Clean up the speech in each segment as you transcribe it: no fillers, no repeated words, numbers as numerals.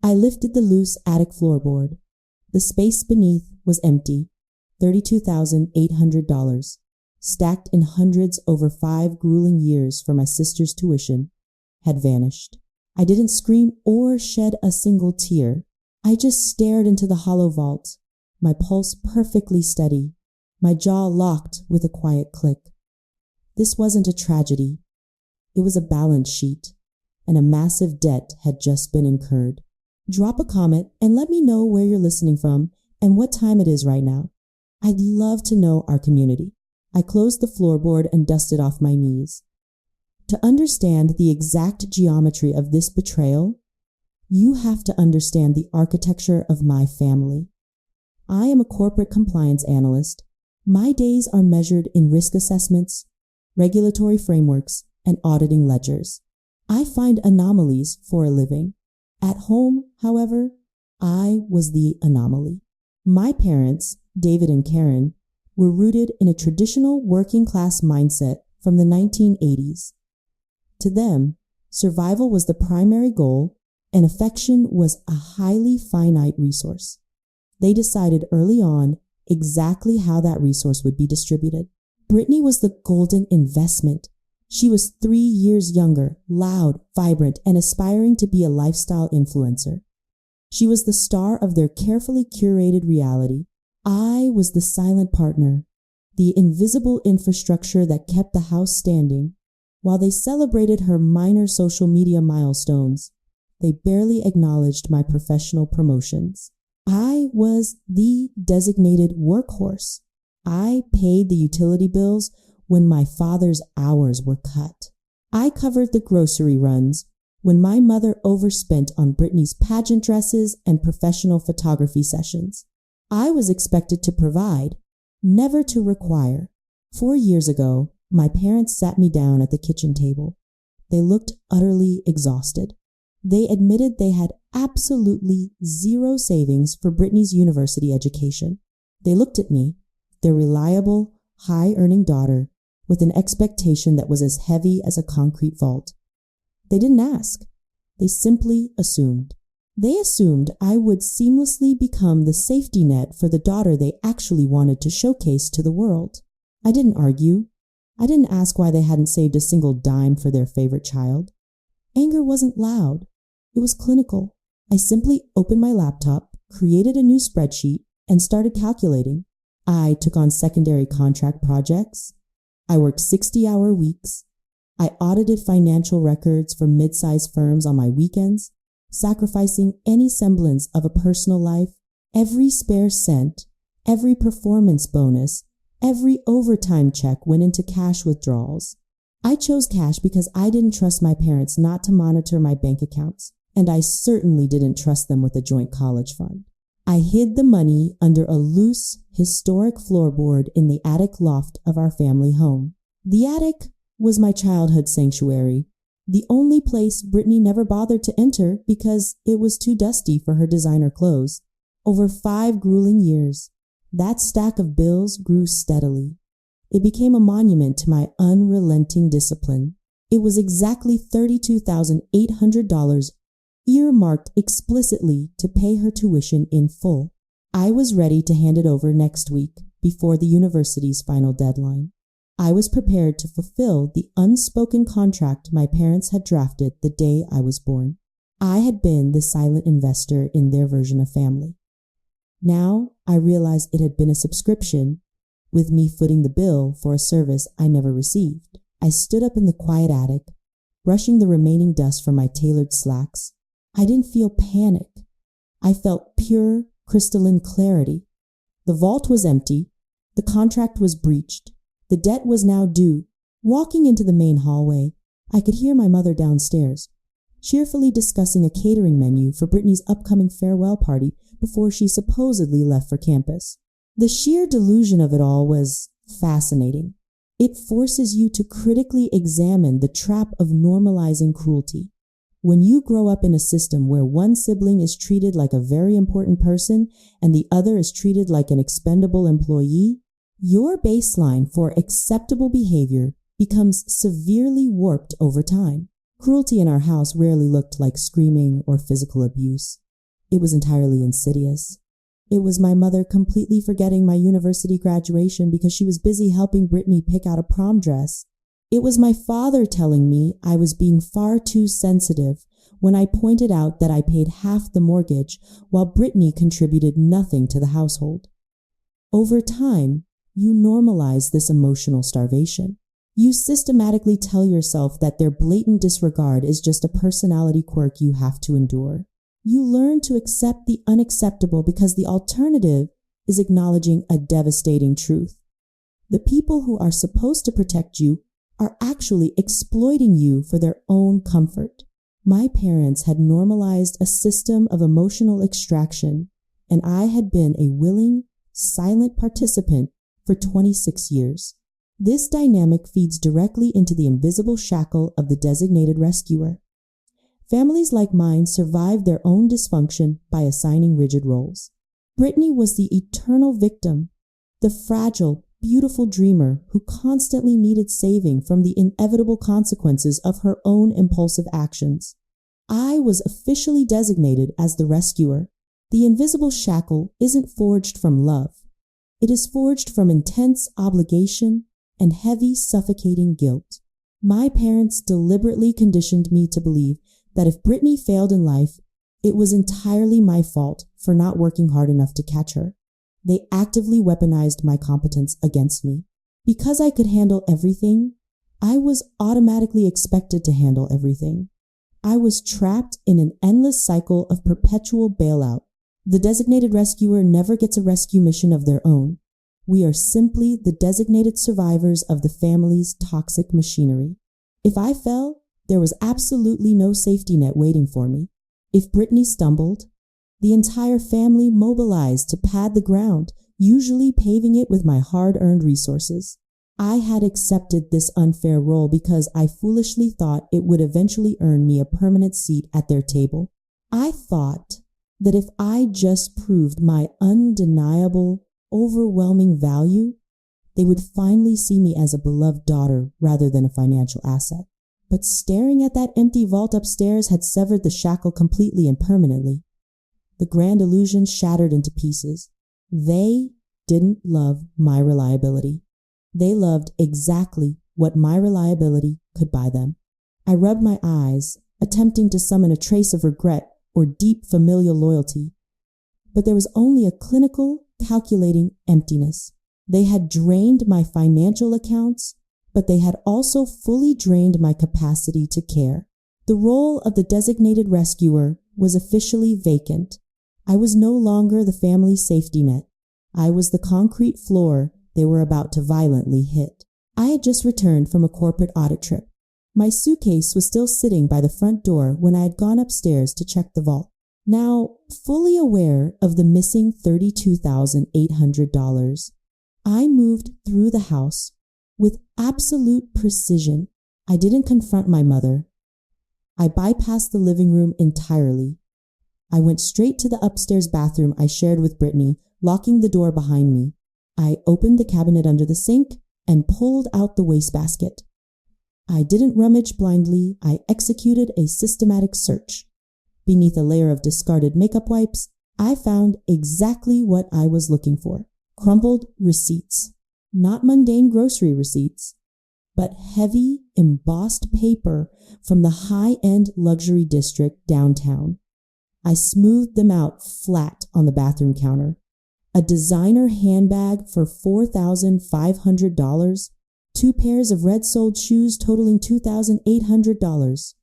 I lifted the loose attic floorboard. The space beneath was empty, $32,800, stacked in hundreds over 5 grueling years for my sister's tuition, had vanished. I didn't scream or shed a single tear. I just stared into the hollow vault, my pulse perfectly steady, my jaw locked with a quiet click. This wasn't a tragedy. It was a balance sheet, and a massive debt had just been incurred. Drop a comment and let me know where you're listening from and what time it is right now. I'd love to know our community. I closed the floorboard and dusted off my knees. To understand the exact geometry of this betrayal, you have to understand the architecture of my family. I am a corporate compliance analyst. My days are measured in risk assessments, regulatory frameworks, and auditing ledgers. I find anomalies for a living. At home, however, I was the anomaly. My parents, David and Karen, were rooted in a traditional working-class mindset from the 1980s. To them, survival was the primary goal, and affection was a highly finite resource. They decided early on exactly how that resource would be distributed. Brittany was the golden investment. She was 3 years younger, loud, vibrant, and aspiring to be a lifestyle influencer. She was the star of their carefully curated reality. I was the silent partner, the invisible infrastructure that kept the house standing. While they celebrated her minor social media milestones, they barely acknowledged my professional promotions. I was the designated workhorse. I paid the utility bills when my father's hours were cut. I covered the grocery runs when my mother overspent on Brittany's pageant dresses and professional photography sessions. I was expected to provide, never to require. 4 years ago, my parents sat me down at the kitchen table. They looked utterly exhausted. They admitted they had absolutely zero savings for Brittany's university education. They looked at me, their reliable, high-earning daughter, with an expectation that was as heavy as a concrete vault. They didn't ask. They simply assumed. They assumed I would seamlessly become the safety net for the daughter they actually wanted to showcase to the world. I didn't argue. I didn't ask why they hadn't saved a single dime for their favorite child. Anger wasn't loud. It was clinical. I simply opened my laptop, created a new spreadsheet, and started calculating. I took on secondary contract projects. I worked 60-hour weeks. I audited financial records for mid-sized firms on my weekends, sacrificing any semblance of a personal life. Every spare cent, every performance bonus, every overtime check went into cash withdrawals. I chose cash because I didn't trust my parents not to monitor my bank accounts, and I certainly didn't trust them with a joint college fund. I hid the money under a loose, historic floorboard in the attic loft of our family home. The attic was my childhood sanctuary, the only place Brittany never bothered to enter because it was too dusty for her designer clothes. Over 5 grueling years, that stack of bills grew steadily. It became a monument to my unrelenting discipline. It was exactly $32,800, earmarked explicitly to pay her tuition in full. I was ready to hand it over next week before the university's final deadline. I was prepared to fulfill the unspoken contract my parents had drafted the day I was born. I had been the silent investor in their version of family. Now I realized it had been a subscription, with me footing the bill for a service I never received. I stood up in the quiet attic, brushing the remaining dust from my tailored slacks. I didn't feel panic. I felt pure, crystalline clarity. The vault was empty. The contract was breached. The debt was now due. Walking into the main hallway, I could hear my mother downstairs, cheerfully discussing a catering menu for Brittany's upcoming farewell party before she supposedly left for campus. The sheer delusion of it all was fascinating. It forces you to critically examine the trap of normalizing cruelty. When you grow up in a system where one sibling is treated like a very important person and the other is treated like an expendable employee, your baseline for acceptable behavior becomes severely warped over time. Cruelty in our house rarely looked like screaming or physical abuse. It was entirely insidious. It was my mother completely forgetting my university graduation because she was busy helping Brittany pick out a prom dress. It was my father telling me I was being far too sensitive when I pointed out that I paid half the mortgage while Brittany contributed nothing to the household. Over time, you normalize this emotional starvation. You systematically tell yourself that their blatant disregard is just a personality quirk you have to endure. You learn to accept the unacceptable because the alternative is acknowledging a devastating truth. The people who are supposed to protect you are actually exploiting you for their own comfort. My parents had normalized a system of emotional extraction, and I had been a willing, silent participant for 26 years. This dynamic feeds directly into the invisible shackle of the designated rescuer. Families like mine survived their own dysfunction by assigning rigid roles. Brittany was the eternal victim, the fragile, beautiful dreamer who constantly needed saving from the inevitable consequences of her own impulsive actions. I was officially designated as the rescuer. The invisible shackle isn't forged from love. It is forged from intense obligation and heavy, suffocating guilt. My parents deliberately conditioned me to believe that if Brittany failed in life, it was entirely my fault for not working hard enough to catch her. They actively weaponized my competence against me. Because I could handle everything, I was automatically expected to handle everything. I was trapped in an endless cycle of perpetual bailout. The designated rescuer never gets a rescue mission of their own. We are simply the designated survivors of the family's toxic machinery. If I fell, there was absolutely no safety net waiting for me. If Brittany stumbled, the entire family mobilized to pad the ground, usually paving it with my hard-earned resources. I had accepted this unfair role because I foolishly thought it would eventually earn me a permanent seat at their table. I thought that if I just proved my undeniable, overwhelming value, they would finally see me as a beloved daughter rather than a financial asset. But staring at that empty vault upstairs had severed the shackle completely and permanently. The grand illusion shattered into pieces. They didn't love my reliability. They loved exactly what my reliability could buy them. I rubbed my eyes, attempting to summon a trace of regret or deep familial loyalty. But there was only a clinical, calculating emptiness. They had drained my financial accounts, but they had also fully drained my capacity to care. The role of the designated rescuer was officially vacant. I was no longer the family's safety net. I was the concrete floor they were about to violently hit. I had just returned from a corporate audit trip. My suitcase was still sitting by the front door when I had gone upstairs to check the vault. Now, fully aware of the missing $32,800, I moved through the house with absolute precision. I didn't confront my mother. I bypassed the living room entirely. I went straight to the upstairs bathroom I shared with Brittany, locking the door behind me. I opened the cabinet under the sink and pulled out the wastebasket. I didn't rummage blindly. I executed a systematic search. Beneath a layer of discarded makeup wipes, I found exactly what I was looking for. Crumpled receipts. Not mundane grocery receipts, but heavy, embossed paper from the high-end luxury district downtown. I smoothed them out flat on the bathroom counter. A designer handbag for $4,500, 2 pairs of red-soled shoes totaling $2,800,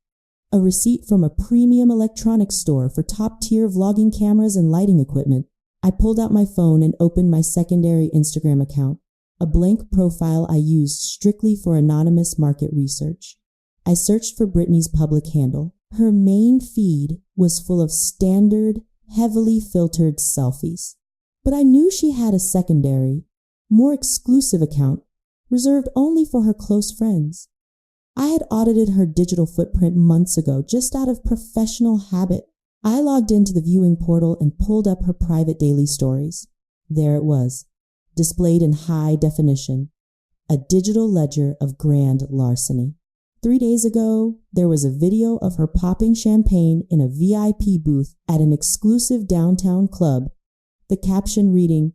a receipt from a premium electronics store for top-tier vlogging cameras and lighting equipment. I pulled out my phone and opened my secondary Instagram account, a blank profile I used strictly for anonymous market research. I searched for Brittany's public handle. Her main feed was full of standard, heavily filtered selfies. But I knew she had a secondary, more exclusive account, reserved only for her close friends. I had audited her digital footprint months ago, just out of professional habit. I logged into the viewing portal and pulled up her private daily stories. There it was, displayed in high definition, a digital ledger of grand larceny. 3 days ago, there was a video of her popping champagne in a VIP booth at an exclusive downtown club, the caption reading,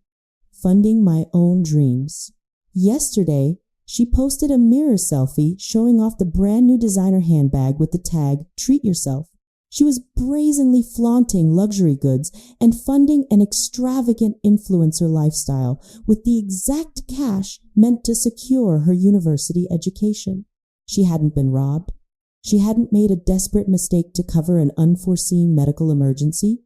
"Funding my own dreams." Yesterday, she posted a mirror selfie showing off the brand new designer handbag with the tag, "Treat Yourself." She was brazenly flaunting luxury goods and funding an extravagant influencer lifestyle with the exact cash meant to secure her university education. She hadn't been robbed. She hadn't made a desperate mistake to cover an unforeseen medical emergency.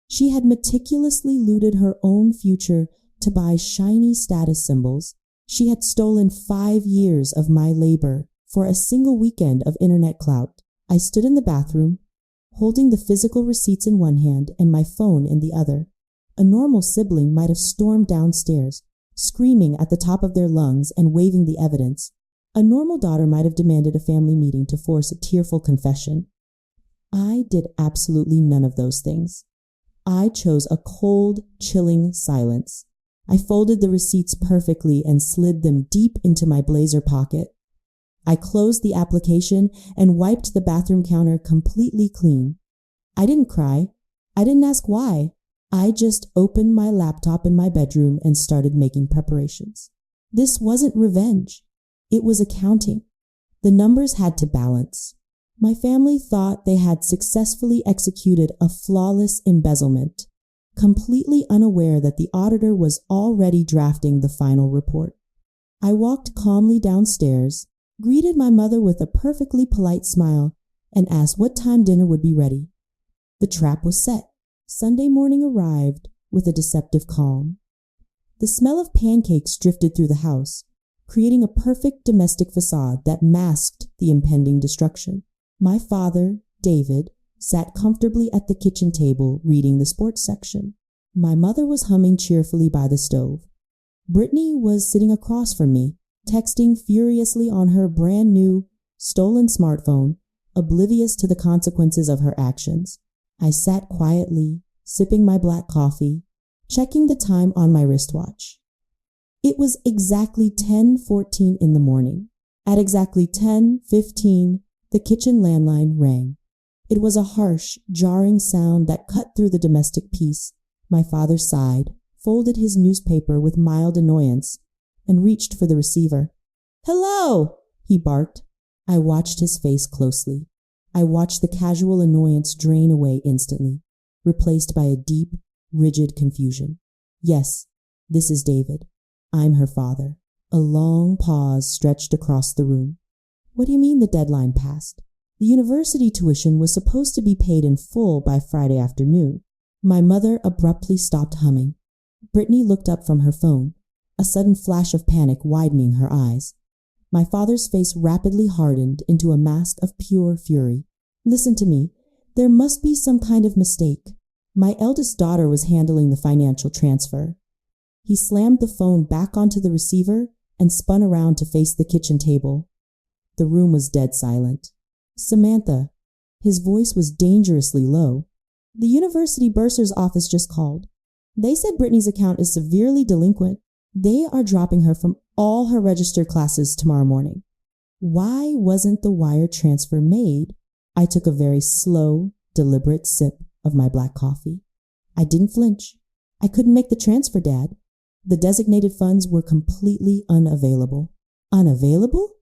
She had meticulously looted her own future to buy shiny status symbols. She had stolen 5 years of my labor for a single weekend of internet clout. I stood in the bathroom, holding the physical receipts in one hand and my phone in the other. A normal sibling might have stormed downstairs, screaming at the top of their lungs and waving the evidence. A normal daughter might have demanded a family meeting to force a tearful confession. I did absolutely none of those things. I chose a cold, chilling silence. I folded the receipts perfectly and slid them deep into my blazer pocket. I closed the application and wiped the bathroom counter completely clean. I didn't cry. I didn't ask why. I just opened my laptop in my bedroom and started making preparations. This wasn't revenge. It was accounting. The numbers had to balance. My family thought they had successfully executed a flawless embezzlement, completely unaware that the auditor was already drafting the final report. I walked calmly downstairs, greeted my mother with a perfectly polite smile, and asked what time dinner would be ready. The trap was set. Sunday morning arrived with a deceptive calm. The smell of pancakes drifted through the house, creating a perfect domestic facade that masked the impending destruction. My father, David, sat comfortably at the kitchen table reading the sports section. My mother was humming cheerfully by the stove. Brittany was sitting across from me, texting furiously on her brand new, stolen smartphone, oblivious to the consequences of her actions. I sat quietly, sipping my black coffee, checking the time on my wristwatch. It was exactly 10:14 in the morning. At exactly 10:15, the kitchen landline rang. It was a harsh, jarring sound that cut through the domestic peace. My father sighed, folded his newspaper with mild annoyance, and reached for the receiver. "Hello!" he barked. I watched his face closely. I watched the casual annoyance drain away instantly, replaced by a deep, rigid confusion. "Yes, this is David. I'm her father." A long pause stretched across the room. "What do you mean the deadline passed? The university tuition was supposed to be paid in full by Friday afternoon." My mother abruptly stopped humming. Brittany looked up from her phone, a sudden flash of panic widening her eyes. My father's face rapidly hardened into a mask of pure fury. "Listen to me. There must be some kind of mistake. My eldest daughter was handling the financial transfer." He slammed the phone back onto the receiver and spun around to face the kitchen table. The room was dead silent. "Samantha." His voice was dangerously low. "The university bursar's office just called. They said Brittany's account is severely delinquent. They are dropping her from all her registered classes tomorrow morning." Why wasn't the wire transfer made? I took a very slow, deliberate sip of my black coffee. I didn't flinch. "I couldn't make the transfer, Dad. The designated funds were completely unavailable." "Unavailable?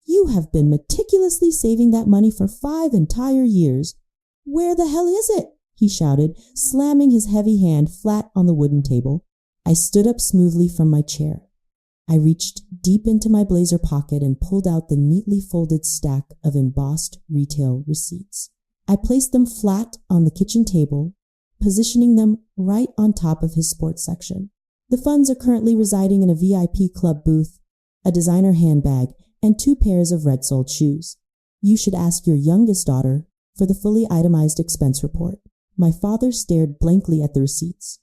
You have been meticulously saving that money for 5 entire years. Where the hell is it?" he shouted, slamming his heavy hand flat on the wooden table. I stood up smoothly from my chair. I reached deep into my blazer pocket and pulled out the neatly folded stack of embossed retail receipts. I placed them flat on the kitchen table, positioning them right on top of his sports section. "The funds are currently residing in a VIP club booth, a designer handbag, and 2 pairs of red-soled shoes. You should ask your youngest daughter for the fully itemized expense report." My father stared blankly at the receipts.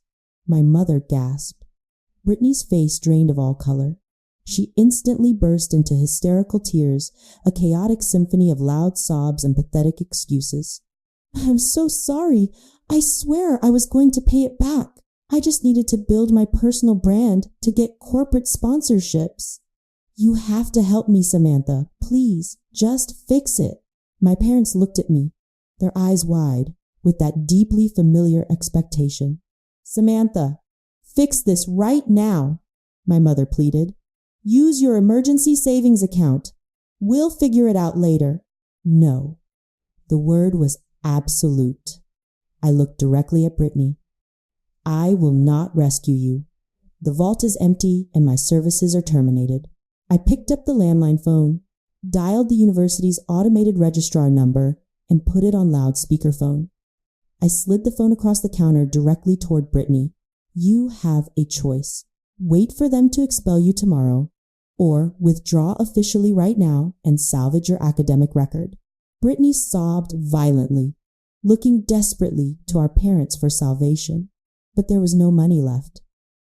My mother gasped. Brittany's face drained of all color. She instantly burst into hysterical tears, a chaotic symphony of loud sobs and pathetic excuses. "I'm so sorry. I swear I was going to pay it back. I just needed to build my personal brand to get corporate sponsorships." "You have to help me, Samantha. Please, just fix it." My parents looked at me, their eyes wide, with that deeply familiar expectation. "Samantha, fix this right now," my mother pleaded. "Use your emergency savings account. We'll figure it out later." No. The word was absolute. I looked directly at Brittany. "I will not rescue you. The vault is empty and my services are terminated." I picked up the landline phone, dialed the university's automated registrar number, and put it on loudspeakerphone. I slid the phone across the counter directly toward Brittany. "You have a choice. Wait for them to expel you tomorrow, or withdraw officially right now and salvage your academic record." Brittany sobbed violently, looking desperately to our parents for salvation, but there was no money left.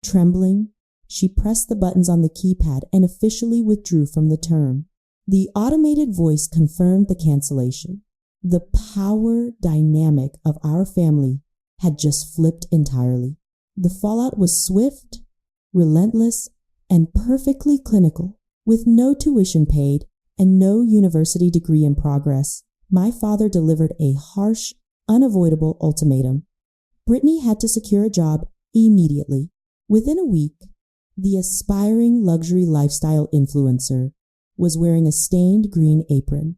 Trembling, she pressed the buttons on the keypad and officially withdrew from the term. The automated voice confirmed the cancellation. The power dynamic of our family had just flipped entirely. The fallout was swift, relentless, and perfectly clinical. With no tuition paid and no university degree in progress, my father delivered a harsh, unavoidable ultimatum. Brittany had to secure a job immediately. Within a week, the aspiring luxury lifestyle influencer was wearing a stained green apron,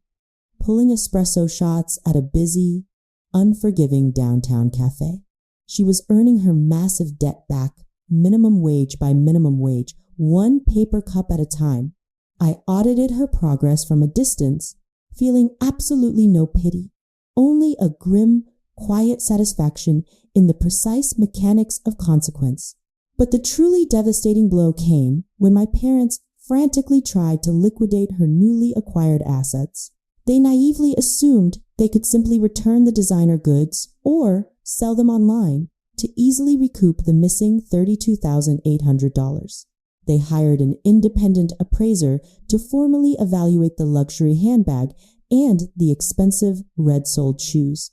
pulling espresso shots at a busy, unforgiving downtown cafe. She was earning her massive debt back, minimum wage by minimum wage, one paper cup at a time. I audited her progress from a distance, feeling absolutely no pity, only a grim, quiet satisfaction in the precise mechanics of consequence. But the truly devastating blow came when my parents frantically tried to liquidate her newly acquired assets. They naively assumed they could simply return the designer goods or sell them online to easily recoup the missing $32,800. They hired an independent appraiser to formally evaluate the luxury handbag and the expensive red-soled shoes.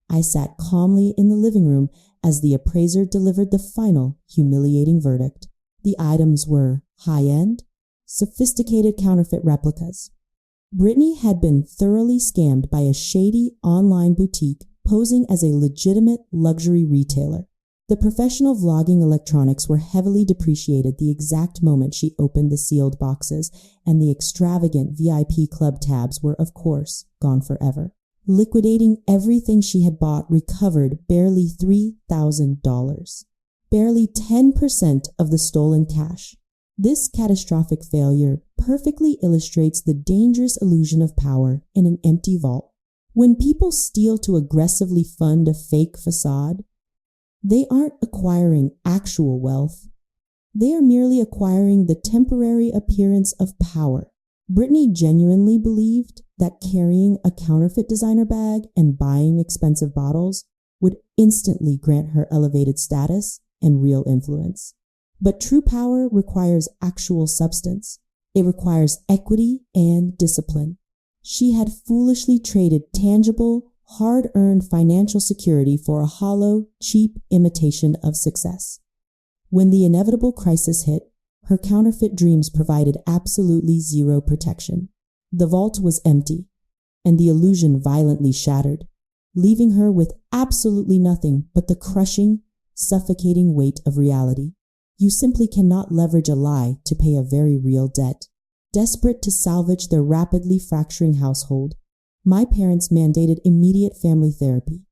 I sat calmly in the living room as the appraiser delivered the final humiliating verdict. The items were high-end, sophisticated counterfeit replicas. Brittany had been thoroughly scammed by a shady online boutique posing as a legitimate luxury retailer. The professional vlogging electronics were heavily depreciated the exact moment she opened the sealed boxes, and the extravagant VIP club tabs were, of course, gone forever. Liquidating everything she had bought recovered barely $3,000, barely 10% of the stolen cash. This catastrophic failure perfectly illustrates the dangerous illusion of power in an empty vault. When people steal to aggressively fund a fake facade, they aren't acquiring actual wealth. They are merely acquiring the temporary appearance of power. Brittany genuinely believed that carrying a counterfeit designer bag and buying expensive bottles would instantly grant her elevated status and real influence. But true power requires actual substance. It requires equity and discipline. She had foolishly traded tangible, hard-earned financial security for a hollow, cheap imitation of success. When the inevitable crisis hit, her counterfeit dreams provided absolutely zero protection. The vault was empty, and the illusion violently shattered, leaving her with absolutely nothing but the crushing, suffocating weight of reality. You simply cannot leverage a lie to pay a very real debt. Desperate to salvage their rapidly fracturing household, my parents mandated immediate family therapy.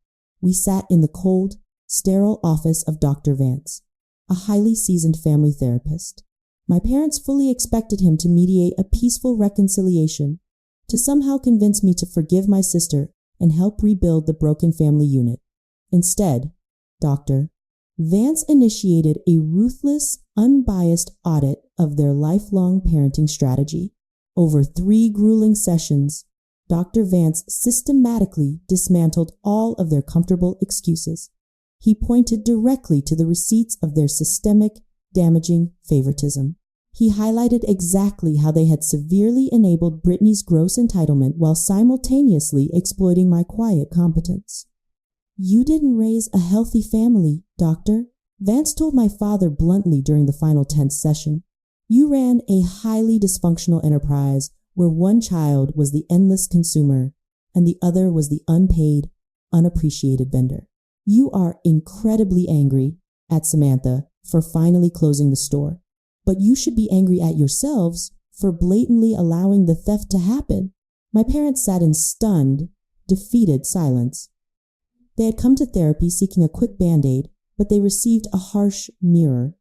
We sat in the cold, sterile office of Dr. Vance, a highly seasoned family therapist. My parents fully expected him to mediate a peaceful reconciliation, to somehow convince me to forgive my sister and help rebuild the broken family unit. Instead, Dr. Vance initiated a ruthless, unbiased audit of their lifelong parenting strategy. Over 3 grueling sessions, Dr. Vance systematically dismantled all of their comfortable excuses. He pointed directly to the receipts of their systemic, damaging favoritism. He highlighted exactly how they had severely enabled Brittany's gross entitlement while simultaneously exploiting my quiet competence. "You didn't raise a healthy family, Doctor," Vance told my father bluntly during the final tense session. You ran a highly dysfunctional enterprise where one child was the endless consumer and the other was the unpaid, unappreciated vendor. You are incredibly angry at Samantha for finally closing the store, but you should be angry at yourselves for blatantly allowing the theft to happen. My parents sat in stunned, defeated silence. They had come to therapy seeking a quick Band-Aid, but they received a harsh mirror.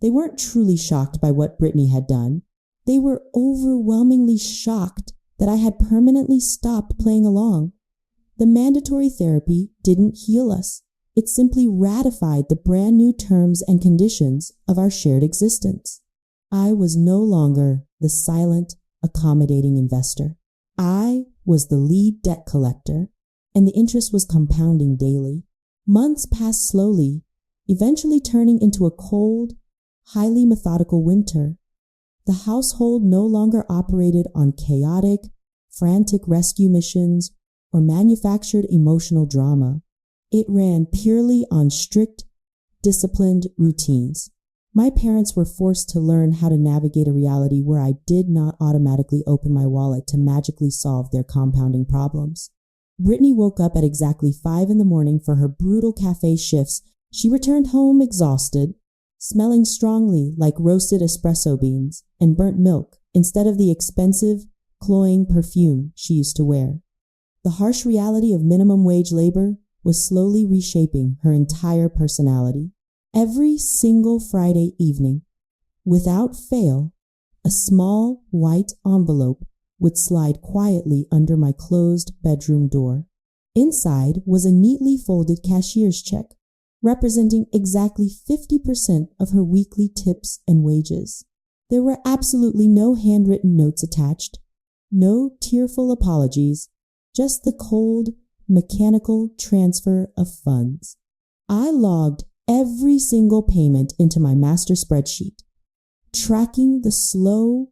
They weren't truly shocked by what Brittany had done. They were overwhelmingly shocked that I had permanently stopped playing along. The mandatory therapy didn't heal us. It simply ratified the brand new terms and conditions of our shared existence. I was no longer the silent, accommodating investor. I was the lead debt collector, and the interest was compounding daily. Months passed slowly, eventually turning into a cold, highly methodical winter. The household no longer operated on chaotic, frantic rescue missions or manufactured emotional drama. It ran purely on strict, disciplined routines. My parents were forced to learn how to navigate a reality where I did not automatically open my wallet to magically solve their compounding problems. Brittany woke up at exactly 5 a.m. for her brutal cafe shifts. She returned home exhausted, smelling strongly like roasted espresso beans and burnt milk instead of the expensive, cloying perfume she used to wear. The harsh reality of minimum wage labor was slowly reshaping her entire personality. Every single Friday evening, without fail, a small white envelope would slide quietly under my closed bedroom door. Inside was a neatly folded cashier's check, representing exactly 50% of her weekly tips and wages. There were absolutely no handwritten notes attached, no tearful apologies, just the cold, mechanical transfer of funds. I logged every single payment into my master spreadsheet, tracking the slow,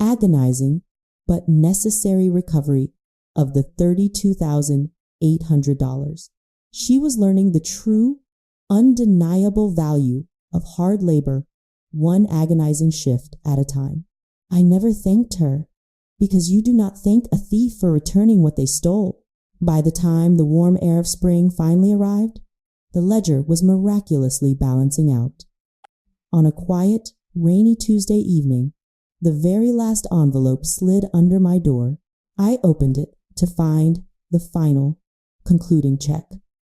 agonizing, but necessary recovery of the $32,800. She was learning the true, undeniable value of hard labor, one agonizing shift at a time. I never thanked her, because you do not thank a thief for returning what they stole. By the time the warm air of spring finally arrived, the ledger was miraculously balancing out. On a quiet, rainy Tuesday evening, the very last envelope slid under my door. I opened it to find the final, concluding check,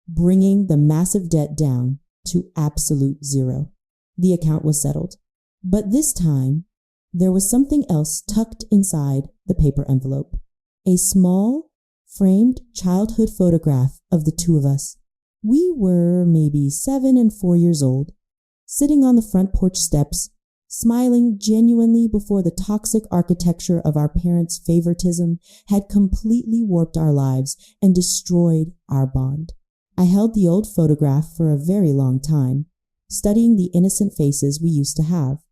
bringing the massive debt down to absolute zero. The account was settled. But this time, there was something else tucked inside the paper envelope. A small, framed childhood photograph of the two of us. We were maybe 7 and 4 years old, sitting on the front porch steps, smiling genuinely before the toxic architecture of our parents' favoritism had completely warped our lives and destroyed our bond. I held the old photograph for a very long time, studying the innocent faces we used to have.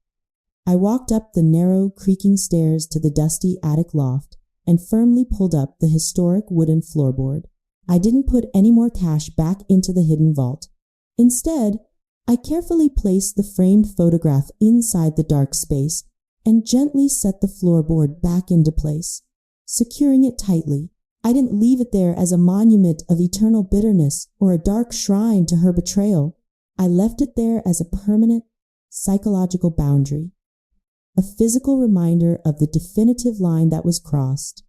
I walked up the narrow, creaking stairs to the dusty attic loft and firmly pulled up the historic wooden floorboard. I didn't put any more cash back into the hidden vault. Instead, I carefully placed the framed photograph inside the dark space and gently set the floorboard back into place, securing it tightly. I didn't leave it there as a monument of eternal bitterness or a dark shrine to her betrayal. I left it there as a permanent psychological boundary, a physical reminder of the definitive line that was crossed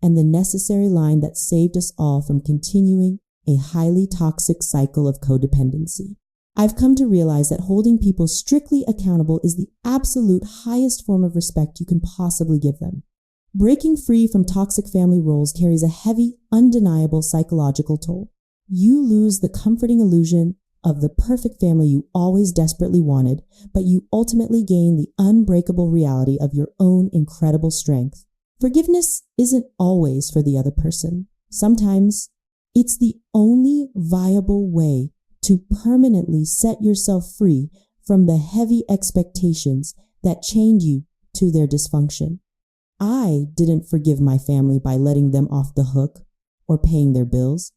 and the necessary line that saved us all from continuing a highly toxic cycle of codependency. I've come to realize that holding people strictly accountable is the absolute highest form of respect you can possibly give them. Breaking free from toxic family roles carries a heavy, undeniable psychological toll. You lose the comforting illusion of the perfect family you always desperately wanted, but you ultimately gain the unbreakable reality of your own incredible strength. Forgiveness isn't always for the other person. Sometimes it's the only viable way to permanently set yourself free from the heavy expectations that chained you to their dysfunction. I didn't forgive my family by letting them off the hook or paying their bills.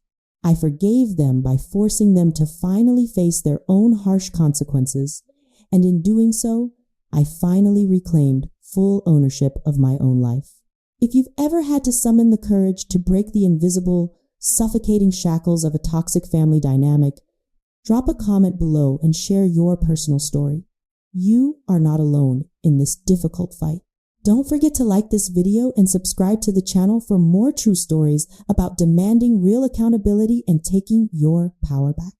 I forgave them by forcing them to finally face their own harsh consequences, and in doing so, I finally reclaimed full ownership of my own life. If you've ever had to summon the courage to break the invisible, suffocating shackles of a toxic family dynamic, drop a comment below and share your personal story. You are not alone in this difficult fight. Don't forget to like this video and subscribe to the channel for more true stories about demanding real accountability and taking your power back.